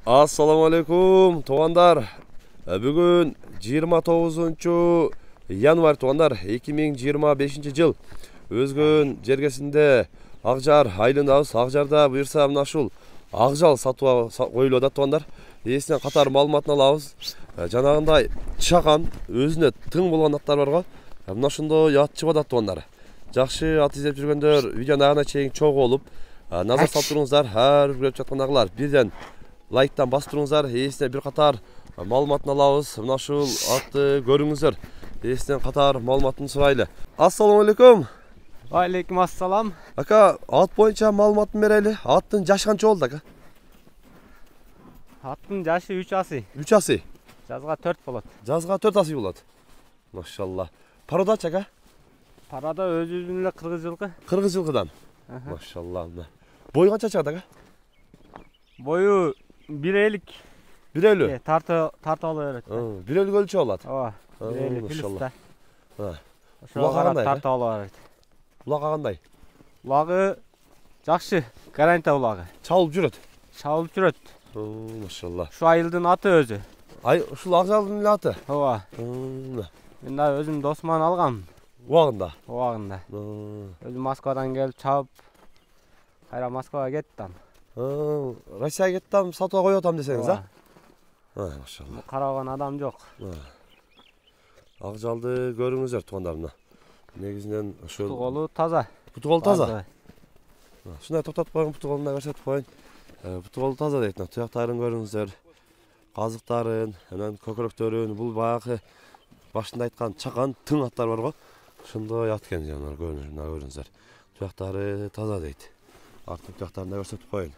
Assalamu alaikum туғандар. Бүгін 29 январь туғандар 2025 жыл. Өзгөн жергесінде Ақжар айлындабыз. Ақжарда бұйырса мына ушул ақжал сатуга коюлуп атат туғандар. Есінен қатар маалыматын алабыз. Жанагындай чакан өзүнө тың болгон аттар бар го. Мына ушундай ат чыгып атат туғандар. Жакшы ат издеп жүргөндөр видеону агына чейин чогуу болуп назар салып туруңуздар. Ар бир көрүп жаткандагылар бирден лайктан басып туруңуздар. Есіне bir қатар маалыматын алабыз. Мына ушул атты көрүңүздөр. Есінен қатар маалыматын сурайлы. Ассаламу алейкум. Алейкум ассалам. Ака, ат боюнча маалыматын берели. Аттын жашы канча болду ака? Аттын жашы 3 асый. 3 асый. Жазга 4 болот. Жазга 4 асый болот. Машалла. Пародачы ака? Парада өзүбүзүн эле кыргыз жылкы. Кыргыз жылкыдан. Машалла. Бою канча чыгат ака? Бою 1.50. 1.50. Тарта ала берет. 1.50 өлчө болот. Ооба. 1.50 плюс да. Улага кандай? Тарта ала берет. Улага кандай? Улагы жакшы, гарантия улагы. Чабылып жүрөт. Чабылып жүрөт. Машалла. Ушу айылдын аты өзү. Ушул Акжалдын эле аты. Ооба. Мен да өзүм досуман алгам. Убагында. Убагында. Өзүм Москвадан келип чабып, кайра Москвага кеттим. Россияга кеттим, сатууга коюп атам десеңиз, а? Машалла. Караган адам жок. Акжалды көрүңүздөр туугандарымна. Негизинен ошол Путуголу таза. Путуголу таза. Ушундай токтотуп койгон путуголун көрсөтүп коеюн. Путуголу таза дейт. Туяктарын көрүңүздөр. Казыктарын, анан көкүрөктөрүн, бул баягы башында айткан чакан тың аттар бар го. Ошондой ат экен жанагы көрүңүздөр. Туяктары таза дейт. Артын туяктарын көрсөтүп коеюн.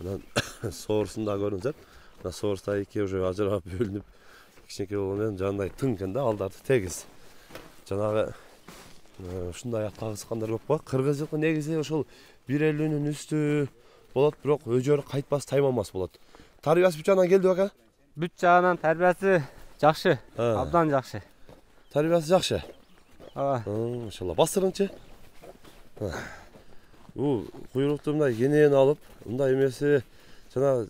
Анан соорусун да көрүңүздөр. Мына соорусда эки уже ажырап бөлүнүп кичинекей болгону жандай тың экен да, алдары тегиз. Жанагы ушундай атка кызыккандар көп го. Кыргыз жылкы негизи ошол 1.50-нүн үстү болот, бирок өжөрү кайтпас, таймалмас болот. Тарбиясы бүт жагынан келди ака? Бүт жагынан тарбиясы жакшы, абдан жакшы. Тарбиясы жакшы. Ооба. Машалла. Бастырыңчы. Куйрукту мындай кенен алып, мындай эмеси жана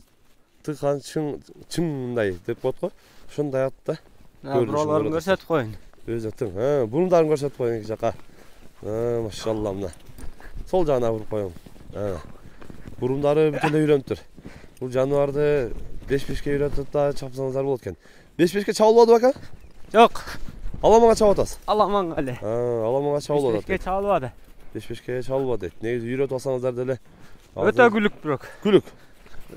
тыкан чың мындай деп коет го. Ошондой атта. Буролорун көрсөтүп коеюн. Өзү тың. Бурундарын көрсөтүп коеюн эки жака. Машалла мына. Сол жагына буруп коеюн. Бурундары бүт эле үйрөнүптүр. Бул жаныбарды 5-5ке үйрөтүп да чапсаңыздар болот экен. 5-5ке чабылбадыбы ака? Жок. Аламанга чабып атасыз? Аламанга эле. Аламанга чабылып атат. 5-5ке чабылбады. 5-5ке чабылбады дейт. Негизи үйрөтүп алсаңыздар деле. Өтө күлүк бирок. Күлүк.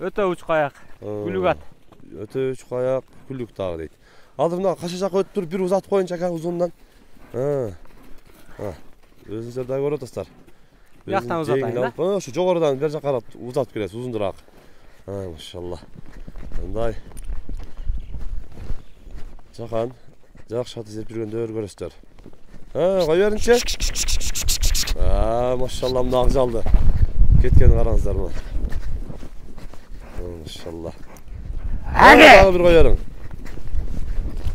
Өтө учкаяк. Күлүк ат. Өтө учкаяк, күлүк дагы дейт. Азыр мына кашка жака өтүп туруп бир узатып коеюнчу ака узундан. Өзүңүздөр да көрүп атасыздар. Жактан узатайын да. Ошо жогорудан бер жака карап узатып келесиз, узундураак. Машалла. Мындай жакан жакшы ат издеп жүргөндөр көрөсүздөр. Кой беринчи. Машалла мына Акжалды. Кеткени караңыздар мына. Машалла. Дагы бир кой бериң.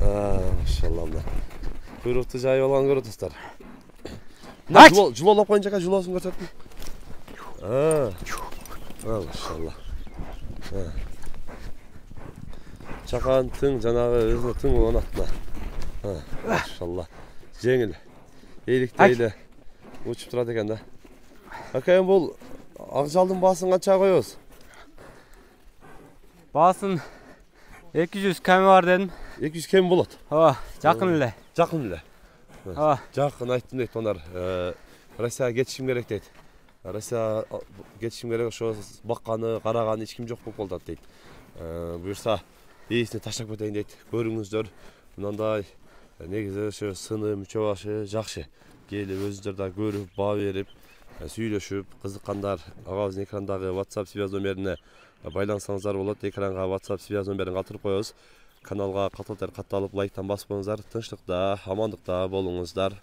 Машалла мына. Куйрукту жайып алган көрүп атасыздар. Жулолоп коеюнчу ака, жулоосун көрсөтүн. Машалла. Чакан тың жанагы өзүнө тың болгон атына. Машалла. Жеңил. Эйликтейли. Учуп турат экен да. Ака, эми бул Акжалдын баасын канчага коебуз? Баасын 200 кеми бар дедим. 200 кем болот. Ооба, жакын эле. Жакын эле. Ооба. Жакын айттым дейт ондар. Россияга кетишим керек дейт. Россияга кетишим керек, ошо бакканы, караганы эч ким жок болуп калат дейт. Буюрса ээсине таштап кетейин дейт. Көрүңүздөр. Мындай негизи ошо сыны, мүчө башы жакшы. Келип өзүңүздөр да көрүп, баа берип, сүйлөшүп, кызыккандар агабыздын экрандагы WhatsApp связь номерине байлансаңыздар болот. Экранга WhatsApp связь номерин калтырып коебуз. Каналга катталып, лайктан басып коюңуздар. Тынчтыкта, амандыкта болуңуздар.